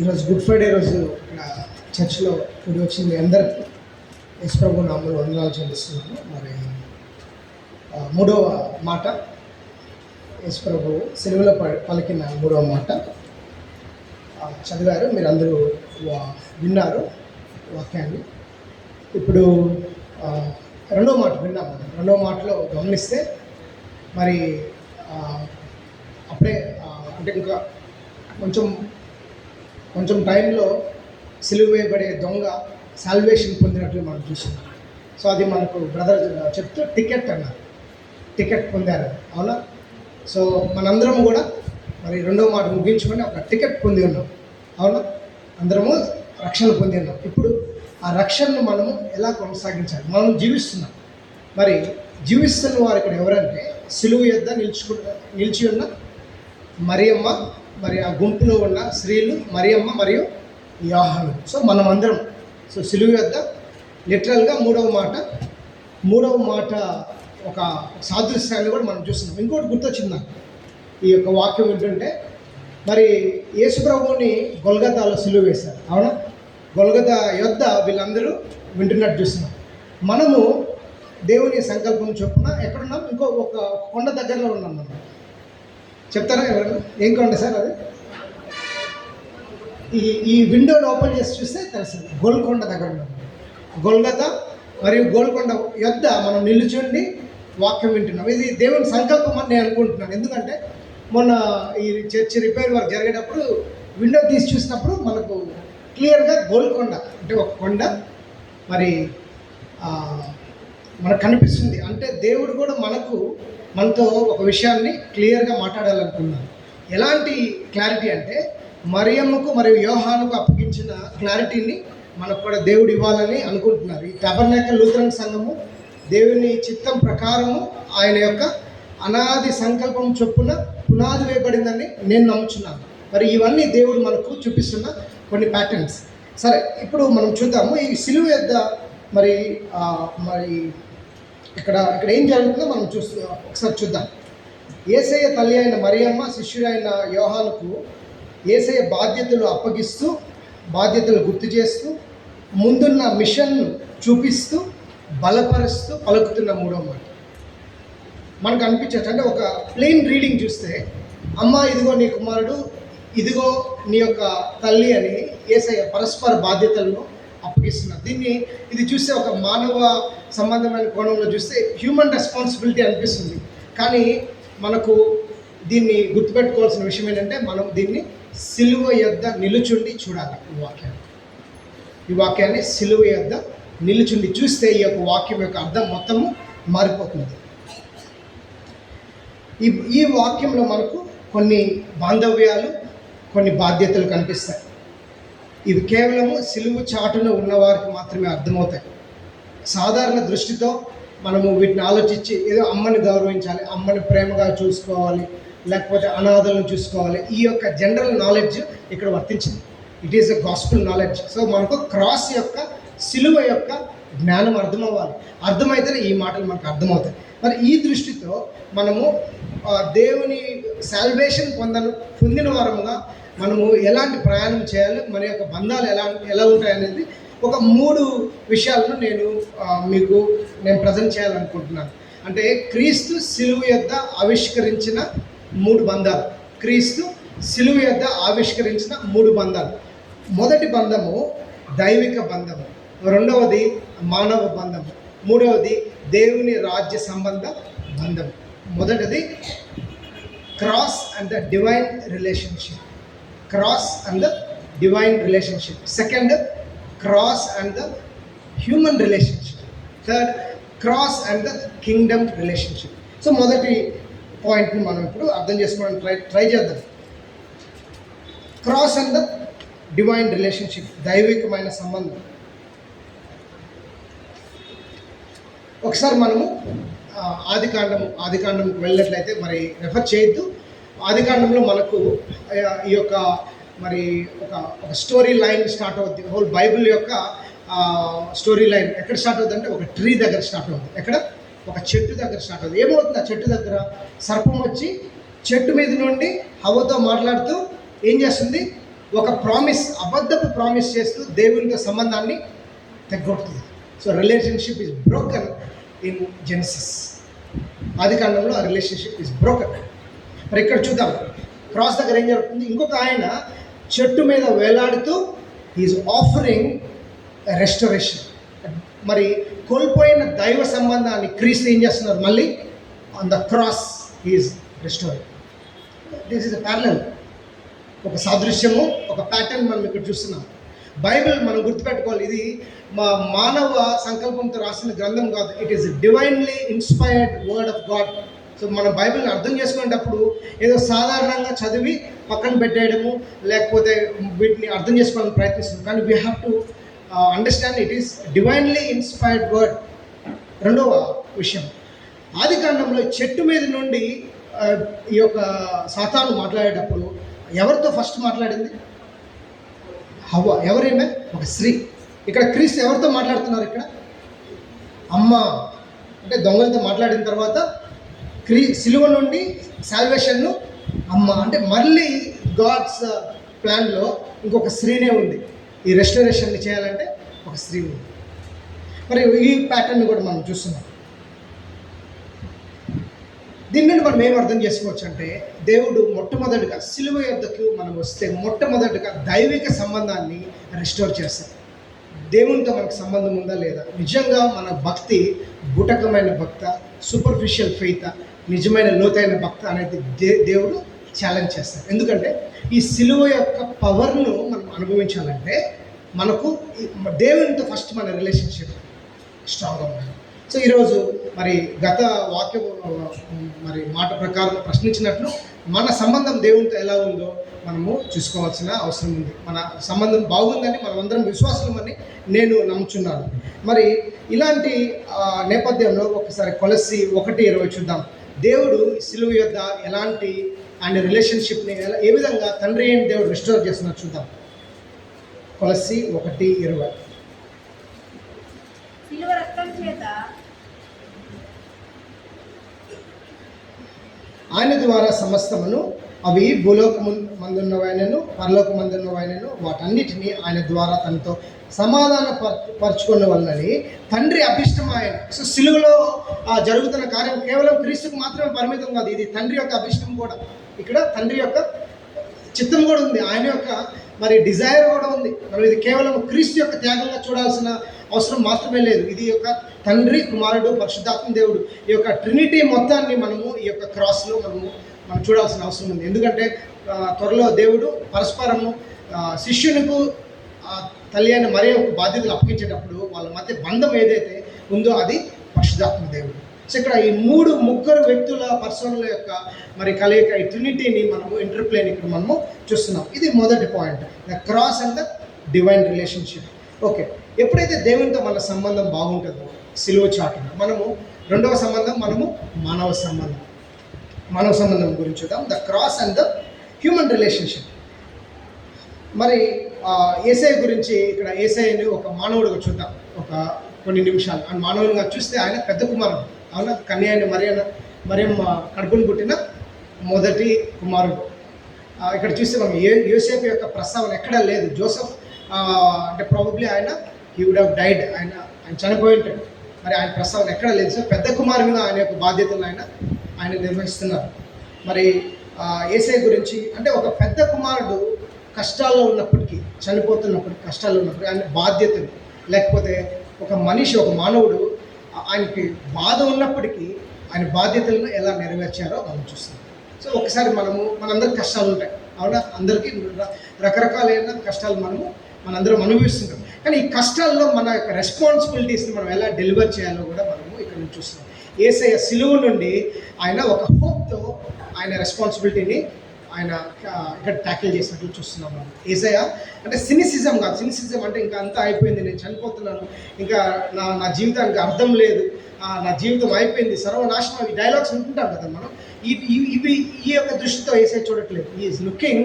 ఈరోజు good Friday రోజు చర్చ్లో కూడి వచ్చింది అందరికీ యేసుప్రభు నామములో వందనాలు చెల్లిస్తున్నాను. మరి మూడవ మాట యేసుప్రభు సిలువలో పలికిన మూడవ మాట చదివారు, మీరు అందరూ విన్నారు వాక్యాన్ని. ఇప్పుడు రెండవ మాట విన్నాము. రెండవ మాటలో గమనిస్తే మరి అప్పుడే అంటే ఇంకా కొంచెం టైంలో సిలువ వేయబడే దొంగ సాల్వేషన్ పొందినట్లు మనం చూసాం. సో అది మనకు బ్రదర్ చెప్తూ టికెట్ అన్నారు, టికెట్ పొందారు. అవునా? సో మనందరం కూడా మరి రెండవ మాట ముగించుకొని ఒక టికెట్ పొంది ఉన్నాం. అవునా? అందరము రక్షణ పొంది ఉన్నాం. ఇప్పుడు ఆ రక్షణను మనము ఎలా కొనసాగించాలి? మనం జీవిస్తున్నాం. మరి జీవిస్తున్న వారు ఇక్కడ ఎవరంటే సిలువ యొద్ద నిలిచి ఉన్న మరియమ్మ, మరి ఆ గుంపులో ఉన్న స్త్రీలు మరియమ్మ మరియు యోహాను. సో మనమందరం సో సిలువ యొద్ద లిటరల్గా మూడవ మాట ఒక సాదృశ్యాన్ని కూడా మనం చూస్తున్నాం. ఇంకోటి గుర్తొచ్చింది నాకు ఈ యొక్క వాక్యం వింటుంటే, మరి యేసు ప్రభువుని గొల్గతాలో సిలువ వేశారు. అవునా? గొల్గతా యొద్ద వీళ్ళందరూ వింటున్నట్టు చూస్తున్నాం. మనము దేవుని సంకల్పం చొప్పున ఎక్కడున్నాం? ఒక కొండ దగ్గరలో ఉన్నాం. మనం చెప్తారా ఎవరైనా? ఏం కొండ సార్ అది? ఈ విండోని ఓపెన్ చేసి చూస్తే తెలుస్తుంది. గోల్కొండ దగ్గర ఉన్నాం. గొల్గత మరియు గోల్కొండ యొద్ద మనం నిలుచుండి వాక్యం వింటున్నాం. ఇది దేవుని సంకల్పం అని నేను అనుకుంటున్నాను. ఎందుకంటే మొన్న ఈ చర్చి రిపేర్ వర్క్ జరిగేటప్పుడు విండో తీసి చూసినప్పుడు మనకు క్లియర్గా గోల్కొండ అంటే ఒక కొండ మరి మనకు కనిపిస్తుంది. అంటే దేవుడు కూడా మనతో ఒక విషయాన్ని క్లియర్గా మాట్లాడాలనుకున్నాను. ఎలాంటి క్లారిటీ అంటే మరియమ్మకు మరియు యోహానుకు అప్పగించిన క్లారిటీని మనకు కూడా దేవుడు ఇవ్వాలని అనుకుంటున్నారు. ఈ టబర్నాకల్ లూథరన్ సంఘము దేవుని చిత్తం ప్రకారము ఆయన యొక్క అనాది సంకల్పం చొప్పున పునాది వేయబడిందని నేను నమ్ముచున్నాను. మరి ఇవన్నీ దేవుడు మనకు చూపిస్తున్న కొన్ని ప్యాటర్న్స్. సరే, ఇప్పుడు మనం చూద్దాము ఈ సిలువ యొద్ద మరి ఇక్కడ ఏం జరుగుతుందో మనం ఒకసారి చూద్దాం. యేసయ్య తల్లి అయిన మరియమ్మ శిష్యుడైన యోహానుకు యేసయ్య బాధ్యతలు గుర్తు చేస్తూ ముందున్న మిషన్ను చూపిస్తూ బలపరుస్తూ పలుకుతున్న మూడో మాట మనకు అనిపించచ్చు. అంటే ఒక ప్లెయిన్ రీడింగ్ చూస్తే, అమ్మ ఇదిగో నీ కుమారుడు, ఇదిగో నీ యొక్క తల్లి అని యేసయ్య పరస్పర బాధ్యతలను అప్పగిస్తున్నారు. ఇది చూస్తే ఒక మానవ సంబంధమైన కోణంలో చూస్తే హ్యూమన్ రెస్పాన్సిబిలిటీ అనిపిస్తుంది. కానీ మనకు దీన్ని గుర్తుపెట్టుకోవాల్సిన విషయం ఏంటంటే, మనం దీన్ని సిలువ యొద్ద నిలుచుండి చూడాలి. ఈ వాక్యాన్ని సిలువ యొద్ద నిలుచుండి చూస్తే ఈ యొక్క వాక్యం యొక్క అర్థం మొత్తము మారిపోతుంది. ఈ వాక్యంలో మనకు కొన్ని బాంధవ్యాలు, కొన్ని బాధ్యతలు కనిపిస్తాయి. ఇవి కేవలము సిలువ చాటున ఉన్నవారికి మాత్రమే అర్థమవుతాయి. సాధారణ దృష్టితో మనము వీటిని ఆలోచించి ఏదో అమ్మని గౌరవించాలి, అమ్మని ప్రేమగా చూసుకోవాలి, లేకపోతే అనాథలను చూసుకోవాలి, ఈ యొక్క జనరల్ నాలెడ్జ్ ఇక్కడ వర్తించింది. It is a gospel knowledge. So మనకు క్రాస్ యొక్క సిలువ యొక్క జ్ఞానం అర్థమవ్వాలి. అర్థమైతేనే ఈ మాటలు మనకు అర్థమవుతాయి. మరి ఈ దృష్టితో మనము దేవుని సాల్వేషన్ పొందిన వారముగా మనము ఎలాంటి ప్రయాణం చేయాలి, మన యొక్క బంధాలు ఎలా ఉంటాయనేది ఒక 3 విషయాలను నేను ప్రజెంట్ చేయాలనుకుంటున్నాను. అంటే క్రీస్తు సిలువ యొద్ద ఆవిష్కరించిన 3 బంధాలు. క్రీస్తు సిలువ యొద్ద ఆవిష్కరించిన 3 బంధాలు. మొదటి బంధము దైవిక బంధము, రెండవది మానవ బంధము, మూడవది దేవుని రాజ్య సంబంధ బంధం. మొదటిది cross and the divine relationship. Second, cross and the human relationship. Third, cross and the kingdom relationship. So మొదటి పాయింట్ని మనం ఇప్పుడు అర్థం చేసుకోవడానికి ట్రై చేద్దాం. Cross and the divine relationship, దైవికమైన సంబంధం. ఒకసారి మనము ఆదికాండంకి వెళ్ళినట్లయితే, మరి రెఫర్ చేయొద్దు. ఆదికాండంలో మనకు ఈ యొక్క మరి ఒక స్టోరీ లైన్ స్టార్ట్ అవుద్ది. హోల్ బైబిల్ యొక్క స్టోరీ లైన్ ఎక్కడ స్టార్ట్ అవుతుంది అంటే ఒక ట్రీ దగ్గర స్టార్ట్ అవుతుంది. ఎక్కడ? ఒక చెట్టు దగ్గర స్టార్ట్ అవుతుంది. ఏమవుతుంది? ఆ చెట్టు దగ్గర సర్పం వచ్చి చెట్టు మీద నుండి హవ్వతో మాట్లాడుతూ ఏం చేస్తుంది? ఒక ప్రామిస్, అబద్ధపు ప్రామిస్ చేస్తూ దేవునితో సంబంధాన్ని తెగొడుతుంది. So relationship is broken in Genesis. ఆది కాండంలో ఆ రిలేషన్షిప్ ఈజ్ బ్రోకన్. మరి ఇక్కడ చూద్దాం, క్రాస్ దగ్గర ఏం జరుగుతుంది? ఇంకొక ఆయన చెట్టు మీద వేలాడుతూ ఈజ్ ఆఫరింగ్ రెస్టరేషన్. మరి కోల్పోయిన దైవ సంబంధాన్ని క్రీస్తు ఏం చేస్తున్నారు? మళ్ళీ on the cross is restoring. This is a parallel, ఒక సాదృశ్యము, ఒక ప్యాటర్న్ మనం ఇక్కడ చూస్తున్నాం. బైబిల్ మనం గుర్తుపెట్టుకోవాలి, ఇది మా మానవ సంకల్పంతో రాసిన గ్రంథం కాదు. It is divinely inspired word of God. So మన బైబిల్ని అర్థం చేసుకునేటప్పుడు ఏదో సాధారణంగా చదివి పక్కన పెట్టేయడము, లేకపోతే వీటిని అర్థం చేసుకోవడానికి ప్రయత్నిస్తాం. కానీ we have to understand it is divinely inspired word. రెండవ విషయం, ఆది కాండంలో చెట్టు మీద నుండి ఈ యొక్క సాతాను మాట్లాడేటప్పుడు ఎవరితో ఫస్ట్ మాట్లాడింది? హవ్వ. ఎవరేమే? ఒక స్త్రీ. ఇక్కడ క్రీస్తు ఎవరితో మాట్లాడుతున్నారు? ఇక్కడ అమ్మ అంటే దొంగలతో మాట్లాడిన తర్వాత సిలువ నుండి సాల్వేషన్ను అమ్మ అంటే మళ్ళీ గాడ్స్ ప్లాన్లో ఇంకొక స్త్రీనే ఉంది. ఈ రెస్టరేషన్ని చేయాలంటే ఒక స్త్రీ ఉంది. మరి ఈ ప్యాటర్న్ కూడా మనం చూస్తున్నాం. దీని నుండి మనం ఏం అర్థం చేసుకోవచ్చు అంటే, దేవుడు మొట్టమొదటిగా సిలువ యొద్దకు మనం వస్తే మొట్టమొదటిగా దైవిక సంబంధాన్ని రెస్టోర్ చేస్తాడు. దేవునితో మనకు సంబంధం ఉందా లేదా, నిజంగా మన భక్తి బుటకమైన భక్త, సూపర్ఫిషియల్ ఫెయిత్, నిజమైన లోతైన భక్త అనేది దేవుడు ఛాలెంజ్ చేస్తాడు. ఎందుకంటే ఈ సిలువ యొక్క పవర్ను మనం అనుభవించాలంటే మనకు దేవునితో ఫస్ట్ మన రిలేషన్షిప్ స్ట్రాంగ్గా ఉండాలి. సో ఈరోజు మరి గత వాక్య మరి మాట ప్రకారం ప్రశ్నించినట్లు మన సంబంధం దేవునితో ఎలా ఉందో మనము చూసుకోవాల్సిన అవసరం ఉంది. మన సంబంధం బాగుందని మనమందరం విశ్వాసమని నేను నమ్ముచున్నాను. మరి ఇలాంటి నేపథ్యంలో ఒకసారి కొలస్సీ 1:20 చూద్దాం. దేవుడు సిలువ యొద్ద ఎలాంటి ఆయన రిలేషన్షిప్ని ఏ విధంగా తండ్రి అయిన దేవుడు రెస్టోర్ చేస్తున్నారు చూద్దాం. కొలస్సీ 1:20. సిలువ రక్తం చేత ఆయన ద్వారా సమస్తమును, అవి భూలోకమందున్నవైనను పరలోకమందున్నవైనను వాటన్నిటినీ ఆయన ద్వారా తనతో సమాధాన పరుచుకున్న వలనని తండ్రి అభిష్టం ఆయన. సో సిలువలో జరుగుతున్న కార్యం కేవలం క్రీస్తుకు మాత్రమే పరిమితం కాదు, ఇది తండ్రి యొక్క అభిష్టం కూడా. ఇక్కడ తండ్రి యొక్క చిత్తం కూడా ఉంది, ఆయన యొక్క మరి డిజైర్ కూడా ఉంది. మనం ఇది కేవలం క్రీస్తు యొక్క త్యాగంగా చూడాల్సిన అవసరం మాత్రమే లేదు. ఇది యొక్క తండ్రి, కుమారుడు, పరిశుద్ధాత్మ దేవుడు, ఈ యొక్క ట్రినిటీ మొత్తాన్ని మనము ఈ యొక్క క్రాస్లో మనం చూడాల్సిన అవసరం ఉంది. ఎందుకంటే త్వరలో దేవుడు పరస్పరము శిష్యునికు తల్లి అయిన మరియ ఒక బాధ్యతలు అప్పగించేటప్పుడు వాళ్ళ మధ్య బంధం ఏదైతే ఉందో అది పరిశుద్ధాత్మ దేవుడు. సో ఇక్కడ ఈ ముగ్గురు వ్యక్తుల పర్సనల్ యొక్క మరి కలయిక, ఈ ట్రినిటీని మనము ఇంటర్ప్లేని ఇక్కడ మనము చూస్తున్నాం. ఇది మొదటి point, the cross and the divine relationship. Okay, ఎప్పుడైతే దేవునితో మన సంబంధం బాగుంటుందో సిలువ చాటున, మనము రెండవ సంబంధం మనము మానవ సంబంధం గురించి చూద్దాం. The cross and the human relationship. మరి యేసయ్య గురించి ఇక్కడ యేసయ్యని ఒక మానవుడిగా చూద్దాం ఒక కొన్ని నిమిషాలు. ఆ మానవునిగా చూస్తే ఆయన పెద్ద కుమారుడు, అవునా, కన్య అయిన మరియమ్మ కడుపును పుట్టిన మొదటి కుమారుడు. ఇక్కడ చూస్తే మనం యోసేపు యొక్క ప్రస్తావన ఎక్కడా లేదు. జోసెఫ్ అంటే probably he would have died, ఆయన చనిపోయి ఉంటాడు. మరి ఆయన ప్రస్తావన ఎక్కడా లేదు. సో పెద్ద కుమారునిగా ఆయన యొక్క బాధ్యతలు ఆయన నిర్వహిస్తున్నారు. మరి యేసయ్య గురించి అంటే ఒక పెద్ద కుమారుడు కష్టాల్లో ఉన్నప్పటికీ, చనిపోతున్నప్పటికీ, కష్టాల్లో ఉన్నప్పటికీ ఆయన బాధ్యతలు, లేకపోతే ఒక మనిషి, ఒక మానవుడు ఆయనకి బాధ ఉన్నప్పటికీ ఆయన బాధ్యతలను ఎలా నెరవేర్చారో మనం చూస్తున్నాం. సో ఒకసారి మనందరికి కష్టాలు ఉంటాయి, అవునా, అందరికీ రకరకాలైన కష్టాలు మనందరం అనుభవిస్తుంటాం. కానీ ఈ కష్టాల్లో మన యొక్క రెస్పాన్సిబిలిటీస్ని మనం ఎలా డెలివర్ చేయాలో కూడా మనము ఇక్కడ నుంచి చూస్తున్నాం. యేసయ్య సిలువ నుండి ఆయన ఒక హోప్తో ఆయన రెస్పాన్సిబిలిటీని ఆయన ఇక్కడ ట్యాకిల్ చేసినట్లు చూస్తున్నాం మనం. యేసయ్య అంటే సినిసిజం కాదు. సినిసిజం అంటే ఇంకా అంతా అయిపోయింది, నేను చనిపోతున్నాను, ఇంకా నా జీవితానికి అర్థం లేదు, నా జీవితం అయిపోయింది, సర్వనాశనం, ఈ డైలాగ్స్ వింటుంటాం కదా మనం. ఈ యొక్క దృష్టితో యేసయ్య చూడట్లేదు. Is looking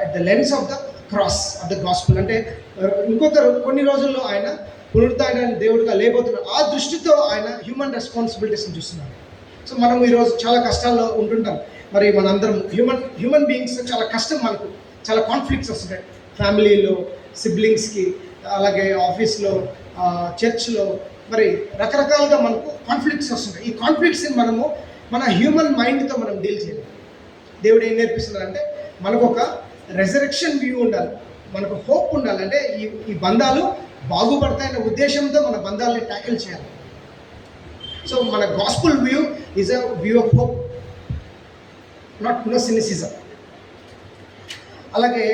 at the lens of the cross of the gospel. అంటే కొన్ని రోజుల్లో ఆయన పునరుత్థాన దేవుడిగా లేబోతున్నారు. ఆ దృష్టితో ఆయన హ్యూమన్ రెస్పాన్సిబిలిటీస్ని చూస్తున్నారు. సో మనం ఈరోజు చాలా కష్టాల్లో ఉంటుంటాం. మరి మనందరం హ్యూమన్ బీయింగ్స్ చాలా కష్టం మనకు చాలా కాన్ఫ్లిక్ట్స్ వస్తుంటాయి ఫ్యామిలీలో, సిబ్లింగ్స్కి, అలాగే ఆఫీస్లో, చర్చ్లో, మరి రకరకాలుగా మనకు కాన్ఫ్లిక్ట్స్ వస్తుంటాయి. ఈ కాన్ఫ్లిక్ట్స్ని మనము మన హ్యూమన్ మైండ్తో మనం డీల్ చేయాలి. దేవుడు ఏం నేర్పిస్తున్నారంటే మనకు ఒక రెజరెక్షన్ వ్యూ ఉండాలి, మనకు హోప్ ఉండాలి. అంటే ఈ బంధాలు బాగుపడతాయనే ఉద్దేశంతో మన బంధాలని ట్యాకిల్ చేయాలి. సో మన gospel view is a view of hope, not no cynicism. అలాగే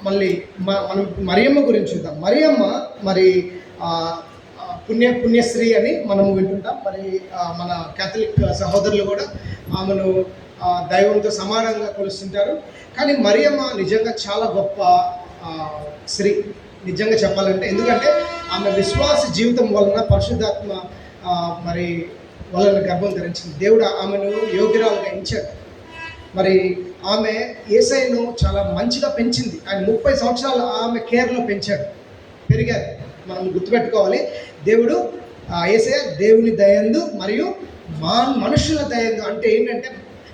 మళ్ళీ మనం మరియమ్మ గురించి చూద్దాం. మరియమ్మ మరి పుణ్యశ్రీ అని మనము వింటుంటాం. మరి మన క్యాథలిక్ సహోదరులు కూడా ఆమెను దైవంతో సమానంగా కొలుస్తుంటారు. కానీ మరియమ్మ నిజంగా చాలా గొప్ప స్త్రీ నిజంగా చెప్పాలంటే. ఎందుకంటే ఆమె విశ్వాస జీవితం వలన పరిశుద్ధాత్మ మరి వలన గర్భం ధరించింది. దేవుడు ఆమెను యోగ్యురాలుగా ఎంచాడు. మరి ఆమె యేసయ్యను చాలా మంచిగా పెంచింది. ఆయన 30 సంవత్సరాలు ఆమె కేర్లో పెరిగారు. మనం గుర్తుపెట్టుకోవాలి, దేవుడు యేసయ్య దేవుని దయందు మరియు మనుషుల దయందు. అంటే ఏంటంటే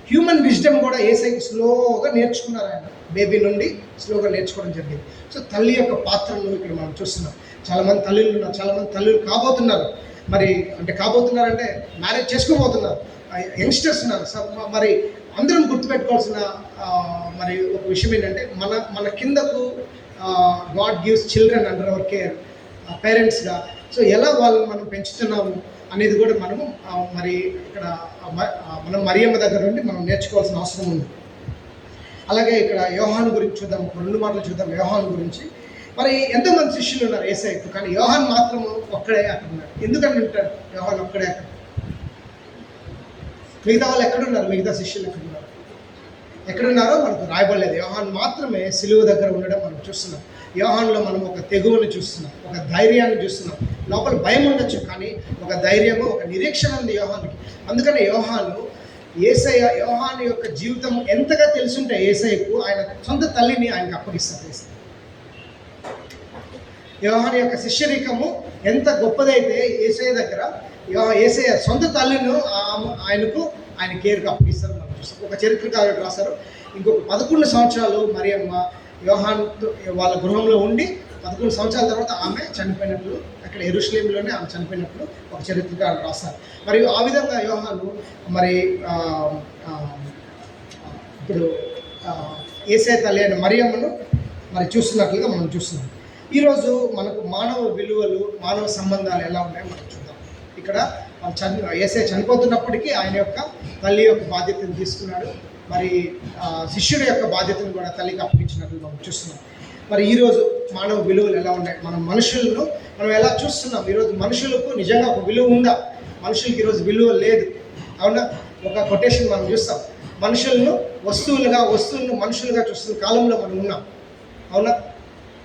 హ్యూమన్ విజ్డమ్ కూడా యేసయ్యకి స్లోగా నేర్చుకున్నారు. ఆయన బేబీ నుండి స్లోగా నేర్చుకోవడం జరిగింది. సో తల్లి యొక్క పాత్రను ఇక్కడ మనం చూస్తున్నాం. చాలామంది తల్లులు ఉన్నారు, చాలామంది తల్లులు కాబోతున్నారు. మరి అంటే కాబోతున్నారంటే మ్యారేజ్ చేసుకోబోతున్నారు, యంగ్స్టర్స్ ఉన్నారు. మరి అందరం గుర్తుపెట్టుకోవాల్సిన మరి ఒక విషయం ఏంటంటే మన కిందకు God gives children under our care పేరెంట్స్గా. సో ఎలా వాళ్ళని మనం పెంచుతున్నాము అనేది కూడా మనము మరి ఇక్కడ మనం మరియమ్మ దగ్గర నుండి మనం నేర్చుకోవాల్సిన అవసరం ఉంది. అలాగే ఇక్కడ యోహాను గురించి చూద్దాం, 2 మాటలు చూద్దాం యోహాను గురించి. మరి ఎంతోమంది శిష్యులు ఉన్నారు యేసయ్యకు, కానీ యోహాన్ మాత్రం ఒక్కడే అక్కడ ఉన్నాడు. ఎందుకని ఉంటాడు యోహాన్ ఒక్కడే అక్కడ? మిగతా వాళ్ళు ఎక్కడున్నారు? మిగతా శిష్యులు ఎక్కడున్నారో మనకు రాయబడలేదు. యోహాన్ మాత్రమే సిలువ దగ్గర ఉండడం మనం చూస్తున్నాం. యోహాన్లో మనం ఒక తెగువను చూస్తున్నాం, ఒక ధైర్యాన్ని చూస్తున్నాం. లోపల భయం ఉండొచ్చు, కానీ ఒక ధైర్యము, ఒక నిరీక్షణ ఉంది యోహాన్కి. అందుకనే యోహాను యొక్క జీవితం ఎంతగా తెలుసుంటే యేసయ్యకు ఆయన సొంత తల్లిని ఆయనకు అప్పగిస్తారు. యోహాను యొక్క శిష్యరికము ఎంత గొప్పదైతే యేసయ్య దగ్గర యేసయ్య సొంత తల్లిను ఆయన కేర్కి అప్పగిస్తారు మనం చూస్తాం. ఒక చరిత్రకారుడు రాశారు, ఇంకొక 11 సంవత్సరాలు మరియమ్మ యోహాను వాళ్ళ గృహంలో ఉండి 11 సంవత్సరాల తర్వాత ఆమె చనిపోయినట్లు, అక్కడ యెరూషలేములోనే ఆమె చనిపోయినట్లు ఒక చరిత్రకారుడు రాస్తారు. మరియు ఆ విధంగా యోహాను మరి ఇప్పుడు యేసయ్య తల్లి అయిన మరియమ్మను మరి చూస్తున్నట్లుగా మనం చూస్తున్నాం. ఈరోజు మనకు మానవ విలువలు, మానవ సంబంధాలు ఎలా ఉన్నాయో మనం చూద్దాం. ఇక్కడ యేసయ్య చనిపోతున్నప్పటికీ ఆయన యొక్క తల్లి యొక్క బాధ్యతను తీసుకున్నాడు. మరి శిష్యుడి యొక్క బాధ్యతను కూడా తల్లికి అప్పగించినట్లు మనం చూస్తున్నాం. మరి ఈరోజు మానవ విలువలు ఎలా ఉన్నాయి? మనం ఎలా చూస్తున్నాం? ఈరోజు మనుషులకు నిజంగా ఒక విలువ ఉందా? మనుషులకి ఈరోజు విలువ లేదు, అవునా? ఒక కొటేషన్ మనం చూస్తాం, మనుషులను మనుషులుగా చూస్తున్న కాలంలో మనం ఉన్నాం, అవునా?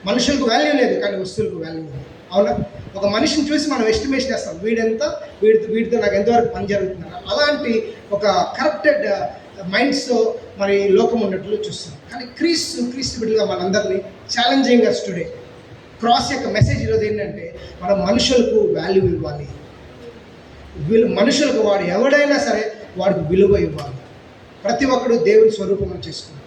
మనుషులకు వాల్యూ లేదు, కానీ వస్తువులకు వాల్యూ ఉంది, అవునా? ఒక మనిషిని చూసి మనం ఎస్టిమేషన్ వేస్తాం, వీడితో నాకు ఎంతవరకు పని జరుగుతున్నారు. అలాంటి ఒక కరప్టెడ్ మైండ్స్తో మరి లోకం ఉన్నట్లు చూస్తున్నాం. కానీ క్రీస్తు బిడ్డలుగా మనందరినీ ఛాలెంజింగ్ అస్ టుడే. క్రాస్ యొక్క మెసేజ్ ఈరోజు ఏంటంటే మనం మనుషులకు వాల్యూ ఇవ్వాలి. మనుషులకు వాడు ఎవడైనా సరే వాడికి విలువ ఇవ్వాలి. ప్రతి ఒక్కడు దేవుని స్వరూపం చేసుకున్నాడు.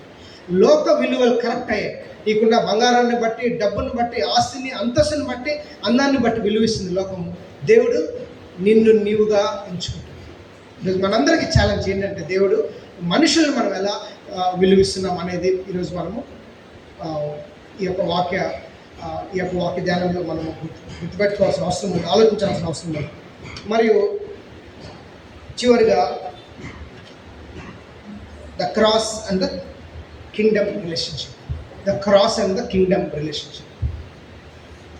లోక విలువలు కరెక్ట్ అయ్యాయి. నీకున్న బంగారాన్ని బట్టి, డబ్బును బట్టి, ఆస్తిని, అంతస్తుని బట్టి, అందాన్ని బట్టి విలువిస్తుంది లోకము. దేవుడు నిన్ను నీవుగా ఎంచుకుంటాడు. మనందరికీ ఛాలెంజ్ ఏంటంటే దేవుడు మనుషులను మనం ఎలా విలువిస్తున్నాం అనేది ఈరోజు మనము ఈ యొక్క వాక్య ధ్యానంలో మనము గుర్తుపెట్టుకోవాల్సిన అవసరం ఉంది, ఆలోచించాల్సిన అవసరం ఉంది. మరియు చివరిగా the cross and the Kingdom relationship.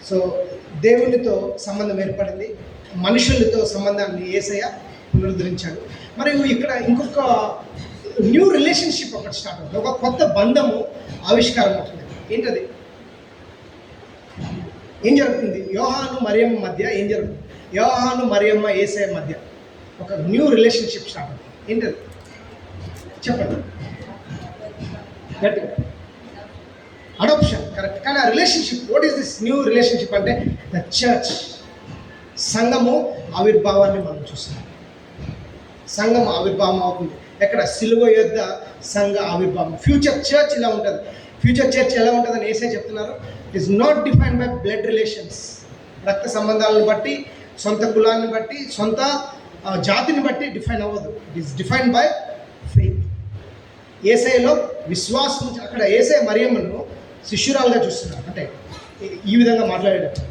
So దేవునితో సంబంధం ఏర్పడింది, మనుషులతో సంబంధాన్ని యేసయ్య పునరుద్ధరించాడు. మరియు ఇక్కడ ఇంకొక న్యూ రిలేషన్షిప్ ఒకటి స్టార్ట్ అవుతుంది, ఒక కొత్త బంధము ఆవిష్కారం అవుతుంది. ఏంటది? ఏం జరుగుతుంది? యోహాను మరియమ్మ మధ్య ఏం జరుగుతుంది? యోహాను మరియమ్మ యేసయ్య మధ్య ఒక న్యూ రిలేషన్షిప్ స్టార్ట్ అవుతుంది. ఏంటది చెప్పండి గట్టిగా. Adoption, correct. కానీ ఆ relationship, what is this new relationship అంటే ద చర్చ్, సంఘము ఆవిర్భావాన్ని మనం చూస్తున్నాం. సంఘం ఆవిర్భావం అవుతుంది ఎక్కడ? సిలువ యొద్ద సంఘ ఆవిర్భావం. ఫ్యూచర్ చర్చ్ ఇలా ఉంటుంది. ఫ్యూచర్ చర్చ్ ఎలా ఉంటుందని ఏసే చెప్తున్నారు. It is not defined by blood relations, రక్త సంబంధాలను బట్టి, సొంత కులాన్ని బట్టి, సొంత జాతిని బట్టి డిఫైన్ అవ్వదు. It is defined by faith. ఏసైలో విశ్వాసం. అక్కడ ఏసై మరియమ్మను శిష్యురాలుగా చూస్తున్నారు. అంటే ఈ విధంగా మాట్లాడేటప్పుడు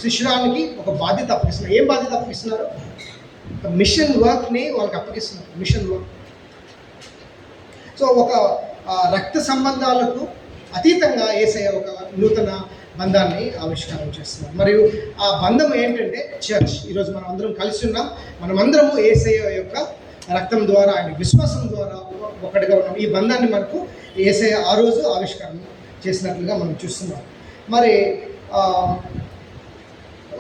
శిష్యురానికి ఒక బాధ్యత అప్పగిస్తున్నారు. ఏం బాధ్యత అప్పగిస్తున్నారు? మిషన్ వర్క్ని వాళ్ళకి అప్పగిస్తున్నారు. Machine work. సో ఒక రక్త సంబంధాలకు అతీతంగా ఏసయ్య ఒక నూతన బంధాన్ని ఆవిష్కారం చేస్తున్నారు. మరియు ఆ బంధం ఏంటంటే చర్చ్. ఈరోజు మనం అందరం కలిసి ఉన్నాం. మనమందరము ఏసయ్య యొక్క రక్తం ద్వారా, ఆయన విశ్వాసం ద్వారా ఒకటిగా ఉన్నాం. ఈ బంధాన్ని మనకు ఏసయ్య ఆ రోజు ఆవిష్కారం చేసినట్లుగా మనం చూస్తున్నాం. మరి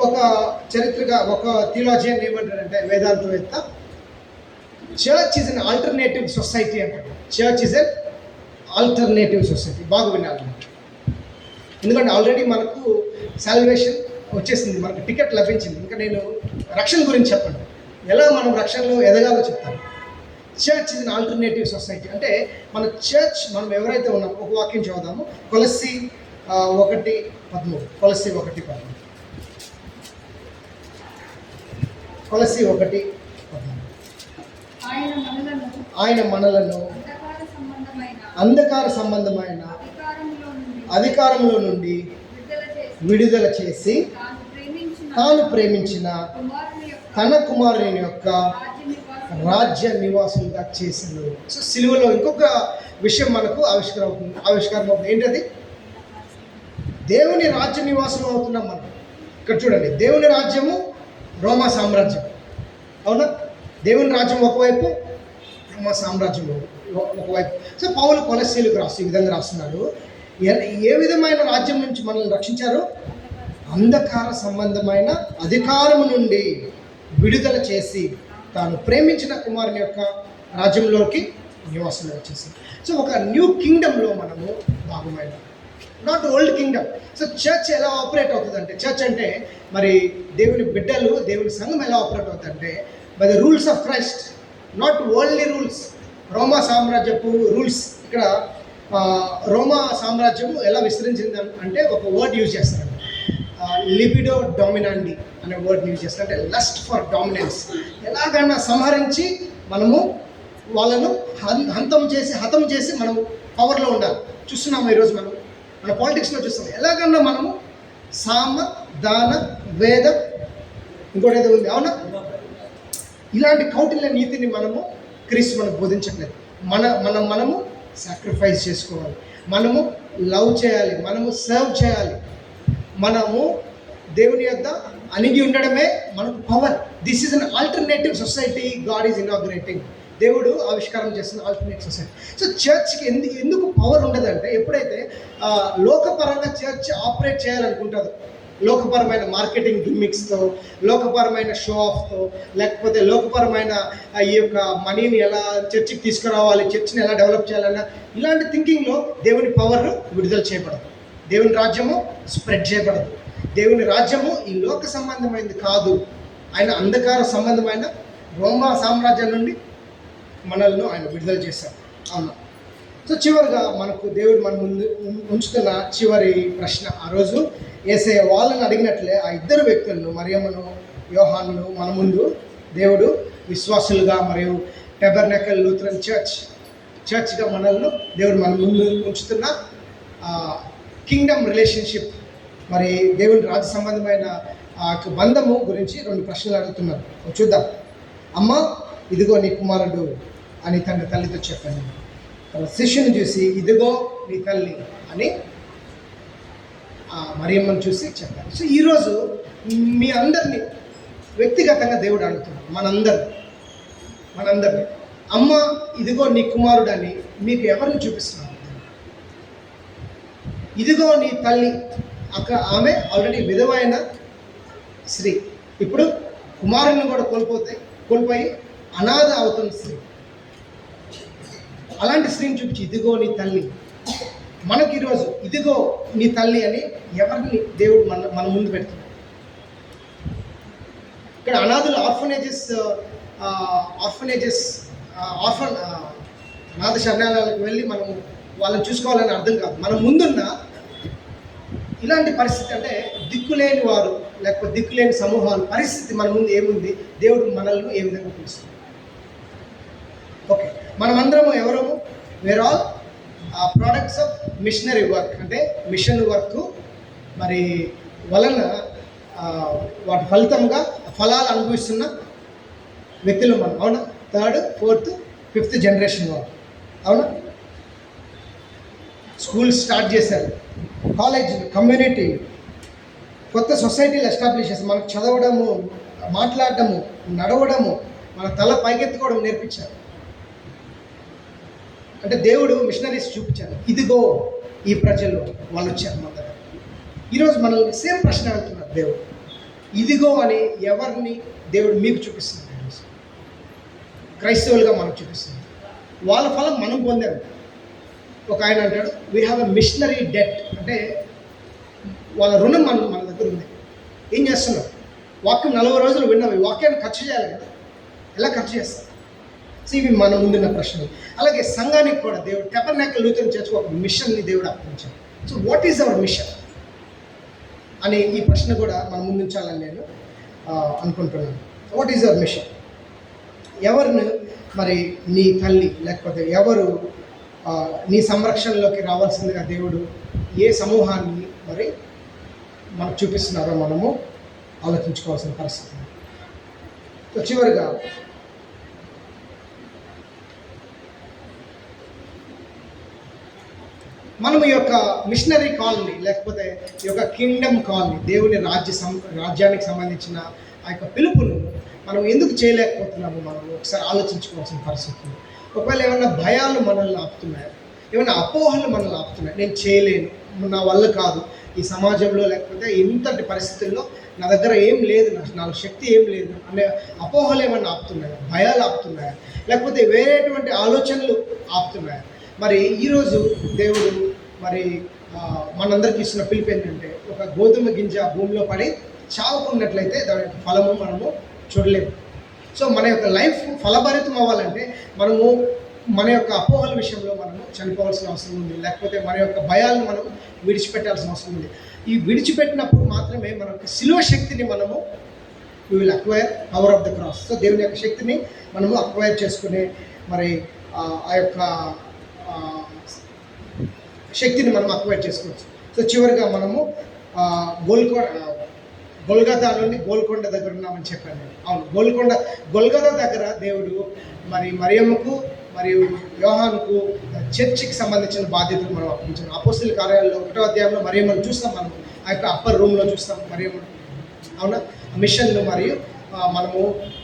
ఒక చరిత్రగా ఒక థియాలజియన్ ఏమంటారంటే, వేదాంతవేత్త, church is an alternative society అంటారు. Church is an alternative society. బాగా వినాలి, ఎందుకంటే ఆల్రెడీ మనకు సాల్వేషన్ వచ్చేసింది, మనకు టికెట్ లభించింది. ఇంకా నేను రక్షణ గురించి చెప్పండి, ఎలా మనం రక్షణలో ఎదగాలో చెప్తాను. Church is an alternative society అంటే మన చర్చ్, మనం ఎవరైతే ఉన్నామో, ఒక వాక్యం చదువుదాము. కొలస్సీ 1:13. కొలస్సీ 1:13. కొలస్సీ 1:13. ఆయన మనలను అంధకార సంబంధమైన అధికారంలో నుండి విడుదల చేసి తాను ప్రేమించిన తన కుమారుని యొక్క రాజ్య నివాసులుగా చేసింది. సో సిలువలో ఇంకొక విషయం మనకు ఆవిష్కారం అవుతుంది. ఏంటది? దేవుని రాజ్య నివాసులు అవుతున్నాం మనం. ఇక్కడ చూడండి, దేవుని రాజ్యము రోమా సామ్రాజ్యం, అవునా? దేవుని రాజ్యం ఒకవైపు, రోమా సామ్రాజ్యం ఒకవైపు. సో పౌలు కొలస్సీలకు ఈ విధంగా రాస్తున్నాడు. ఏ విధమైన రాజ్యం నుంచి మనల్ని రక్షించారు? అంధకార సంబంధమైన అధికారము నుండి విడుదల చేసి తాను ప్రేమించిన కుమారుని యొక్క రాజ్యంలోకి నివాసంగా వచ్చేసి. సో ఒక న్యూ కింగ్డమ్లో మనము భాగమైన, not old kingdom. So church ఎలా ఆపరేట్ అవుతుందంటే, చర్చ్ అంటే మరి దేవుని బిడ్డలు, దేవుని సంఘం ఎలా ఆపరేట్ అవుతుందంటే by the rules of Christ, not worldly rules. రోమా సామ్రాజ్యపు రూల్స్. ఇక్కడ రోమా సామ్రాజ్యం ఎలా విస్తరించింది అంటే ఒక వర్డ్ యూజ్ చేస్తారంట, లిబిడో డామినాండి అనే వర్డ్ యూజ్ చేస్తారు. అంటే లస్ట్ ఫర్ డామినెన్స్. ఎలాగైనా సంహరించి మనము వాళ్ళను హతం చేసి మనము పవర్లో ఉండాలి. చూస్తున్నాము ఈరోజు మన పాలిటిక్స్లో చూస్తాం. ఎలాగన్నా మనము సామ, దాన, వేద, ఇంకోటి ఏదో ఉంది, అవునా? ఇలాంటి కౌటిల్య నీతిని క్రీస్తు మనకు బోధించట్లేదు. మనము సాక్రిఫైస్ చేసుకోవాలి, మనము లవ్ చేయాలి, మనము సర్వ్ చేయాలి, మనము దేవుని యొద్ద అణిగి ఉండడమే మనకు power. This is an alternative society God is inaugurating. దేవుడు ఆవిష్కారం చేస్తున్న ఆల్టర్నేటివ్ సొసైటీ. సో చర్చ్కి ఎందుకు పవర్ ఉండదంటే, ఎప్పుడైతే లోకపరంగా చర్చ్ ఆపరేట్ చేయాలనుకుంటుందో, లోకపరమైన మార్కెటింగ్ గిమ్మిక్స్తో, లోకపరమైన షో ఆఫ్తో, లేకపోతే లోకపరమైన ఈ యొక్క మనీని ఎలా చర్చికి తీసుకురావాలి, చర్చిని ఎలా డెవలప్ చేయాలన్న ఇలాంటి థింకింగ్లో దేవుని పవర్ విడుదల చేయబడదు, దేవుని రాజ్యము స్ప్రెడ్ చేయబడదు. దేవుని రాజ్యము ఈ లోక సంబంధమైనది కాదు, ఆయన అంధకార సంబంధమైన రోమా సామ్రాజ్యం నుండి మనల్ని ఆయన విడుదల చేశారు. అవునా? సో చివరిగా మనకు దేవుడు మన ముందు ఉంచుతున్న చివరి ప్రశ్న, ఆ రోజు యేసయ్య వాళ్ళని అడిగినట్లే ఆ ఇద్దరు వ్యక్తులను, మరియమ్మను, యోహానును మన ముందు దేవుడు విశ్వాసులుగా మరియు టెబర్నకల్ లూథరన్ చర్చ్గా మనల్ని దేవుడు మన ముందు ఉంచుతున్న కింగ్డమ్ రిలేషన్షిప్, మరి దేవుని రాజ్య సంబంధమైన ఆ బంధము గురించి 2 ప్రశ్నలు అడుగుతున్నారు. చూద్దాం. అమ్మ, ఇదిగో నీ కుమారుడు అని తల్లితో చెప్పాను. తన శిష్యుని చూసి ఇదిగో నీ తల్లి అని మరియమ్మను చూసి చెప్పారు. సో ఈరోజు మీ అందరినీ వ్యక్తిగతంగా దేవుడు అడుగుతున్నాడు, మనందరినీ, అమ్మ ఇదిగో నీ కుమారుడు అని మీకు ఎవరిని చూపిస్తున్నారు? ఇదిగో నీ తల్లి. ఆమె ఆల్రెడీ విధమైన స్త్రీ, ఇప్పుడు కుమారుని కూడా కోల్పోయి అనాథ అవుతున్న స్త్రీ. అలాంటి స్త్రీని చూపించి ఇదిగో నీ తల్లి. మనకి ఈరోజు ఇదిగో నీ తల్లి అని ఎవరిని దేవుడు మన ముందు పెడుతున్నాడు? ఇక్కడ అనాథులు అనాథ శరణాలయాలకు వెళ్ళి మనము వాళ్ళని చూసుకోవాలని అర్థం కాదు. మన ముందున్న ఇలాంటి పరిస్థితి అంటే దిక్కులేని వారు లేకపోతే దిక్కులేని సమూహాలు పరిస్థితి మన ముందు ఏముంది, దేవుడు మనల్ని ఏ విధంగా పిలుస్తుంది. ఓకే, మనమందరము ఎవరము? We're all products of missionary work, అంటే మిషన్ వర్క్ మరి వలన వాటి ఫలితంగా ఫలాలు అనుభవిస్తున్న వ్యక్తులు మనం. అవునా? 3rd, 4th, 5th జనరేషన్ వాళ్ళు. అవునా? స్కూల్ స్టార్ట్ చేశారు, కాలేజ్, కమ్యూనిటీ, కొత్త సొసైటీలు ఎస్టాబ్లిష్ చేస్తారు. మనకు చదవడము, మాట్లాడటము, నడవడము, మన తల పైకెత్తుకోవడం నేర్పించారు. అంటే దేవుడు మిషనరీస్ చూపించారు, ఇదిగో ఈ ప్రజలు వాళ్ళు వచ్చారు మన దగ్గర. ఈరోజు మనల్ని సేమ్ ప్రశ్న అడుగుతున్నారు దేవుడు, ఇదిగో అని ఎవరిని దేవుడు మీకు చూపిస్తున్నారు? క్రైస్తవులుగా మనకు చూపిస్తుంది. వాళ్ళ ఫలం మనం పొందాము. ఒక ఆయన అంటాడు, we have a machinery debt, అంటే వాళ్ళ రుణం మన దగ్గర ఉంది. ఏం చేస్తున్నారు? వాక్యం 40 రోజులు విన్నాం, ఈ వాక్యాన్ని ఖర్చు చేయాలి కదా, ఎలా ఖర్చు చేస్తారు? సో ఇవి మన ముందున్న ప్రశ్నలు. అలాగే సంఘానికి కూడా దేవుడు టెబర్నాకిల్ లూథరన్ చర్చ్ ఒక మిషన్ని దేవుడు అప్పగించాడు. So what is our machine అని ఈ ప్రశ్న కూడా మనం ముందుంచాలని నేను అనుకుంటున్నాను. What is our machine? ఎవరిని మరి నీ తల్లి లేకపోతే ఎవరు నీ సంరక్షణలోకి రావాల్సిందిగా దేవుడు ఏ సమూహాన్ని మరి మనకు చూపిస్తున్నారో మనము ఆలోచించుకోవాల్సిన పరిస్థితి. సో చివరిగా మనం ఈ యొక్క మిషనరీ కాలనీ లేకపోతే ఈ యొక్క కింగ్డమ్ కాలనీ, దేవుని రాజ్యానికి సంబంధించిన ఆ యొక్క పిలుపును మనం ఎందుకు చేయలేకపోతున్నాము మనం ఒకసారి ఆలోచించుకోవాల్సిన పరిస్థితి. ఒకవేళ ఏమైనా భయాలు మనల్ని ఆపుతున్నాయి, ఏమైనా అపోహలు మనల్ని ఆపుతున్నాయి, నేను చేయలేను, నా వల్ల కాదు, ఈ సమాజంలో లేకపోతే ఇంతటి పరిస్థితుల్లో నా దగ్గర ఏం లేదు, నాకు శక్తి ఏం లేదు అనే అపోహలు ఏమైనా ఆపుతున్నాయా, భయాలు ఆపుతున్నాయా, లేకపోతే వేరేటువంటి ఆలోచనలు ఆపుతున్నాయా? మరి ఈరోజు దేవుడు మరి మనందరికి ఇస్తున్న పిలుపు ఏంటంటే, ఒక గోధుమ గింజ భూమిలో పడి చావుకున్నట్లయితే దాని యొక్క ఫలము మనము చూడలేము. సో మన యొక్క లైఫ్ ఫలభరితం అవ్వాలంటే మనము మన యొక్క అపోహల విషయంలో మనము చనిపోవాల్సిన అవసరం ఉంది, లేకపోతే మన యొక్క భయాలను మనం విడిచిపెట్టాల్సిన అవసరం ఉంది. ఈ విడిచిపెట్టినప్పుడు మాత్రమే మన యొక్క శిలువ శక్తిని మనము we will acquire power of the cross. So దేవుని యొక్క శక్తిని మనము అక్వైర్ చేసుకునే మరి ఆ యొక్క శక్తిని మనం అక్వైర్ చేసుకోవచ్చు. సో చివరిగా మనము గొల్గతా నుండి గోల్కొండ దగ్గర ఉన్నామని చెప్పాను నేను. అవును, గొల్గతా దగ్గర దేవుడు మరి మరియమ్మకు మరియు యోహానుకు చర్చికి సంబంధించిన బాధ్యతలు మనం అప్పగించాం. అపోస్తలుల కార్యాలలో 1వ అధ్యాయంలో మరియమ్మను చూస్తాం, మనం ఆ యొక్క అప్పర్ రూమ్లో చూస్తాం మరియమ్మను. అవునా? మిషన్లు మరియు మనము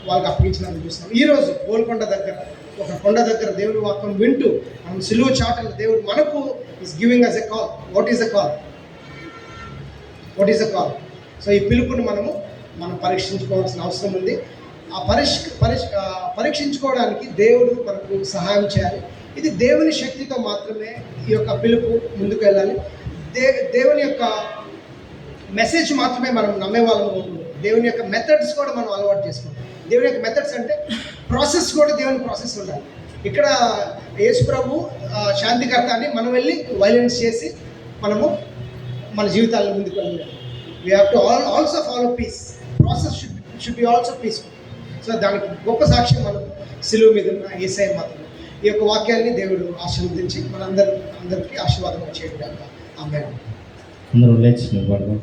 వాళ్ళకి అప్పగించినందుకు చూస్తాం. ఈరోజు గోల్కొండ దగ్గర ఒక కొండ దగ్గర దేవుని వాక్యం వింటూ మనం సిలువ చాటలు దేవుడు మనకు is giving us a call. What is a call? So ఈ పిలుపుని మనం పరీక్షించుకోవాల్సిన అవసరం ఉంది. ఆ పరీక్షించుకోవడానికి దేవుడు మనకు సహాయం చేయాలి. ఇది దేవుని శక్తితో మాత్రమే ఈ యొక్క పిలుపు ముందుకు వెళ్ళాలి. దేవుని యొక్క మెసేజ్ మాత్రమే మనం నమ్మేవాళ్ళం ఉంటుంది. దేవుని యొక్క మెథడ్స్ కూడా మనం అలవాటు చేసుకోవాలి. దేవుని యొక్క మెథడ్స్ అంటే ప్రాసెస్ కూడా దేవుని ప్రాసెస్ ఉండాలి. ఇక్కడ యేసు ప్రభు శాంతికర్త అని మనం వెళ్ళి వైలెన్స్ చేసి మనము మన జీవితాలను ముందుకు వెళ్ళాలి. We have to also follow peace. Process should be also peaceful. So దానికి గొప్ప సాక్ష్యం మనం సిలువ మీద ఉన్న యేసయ్య మాత్రమే. ఈ యొక్క వాక్యాన్ని దేవుడు ఆశీర్వదించి అందరికీ ఆశీర్వాదం చేయడం. ఆమేన్. అందరూ లేచి నిలబడదాం.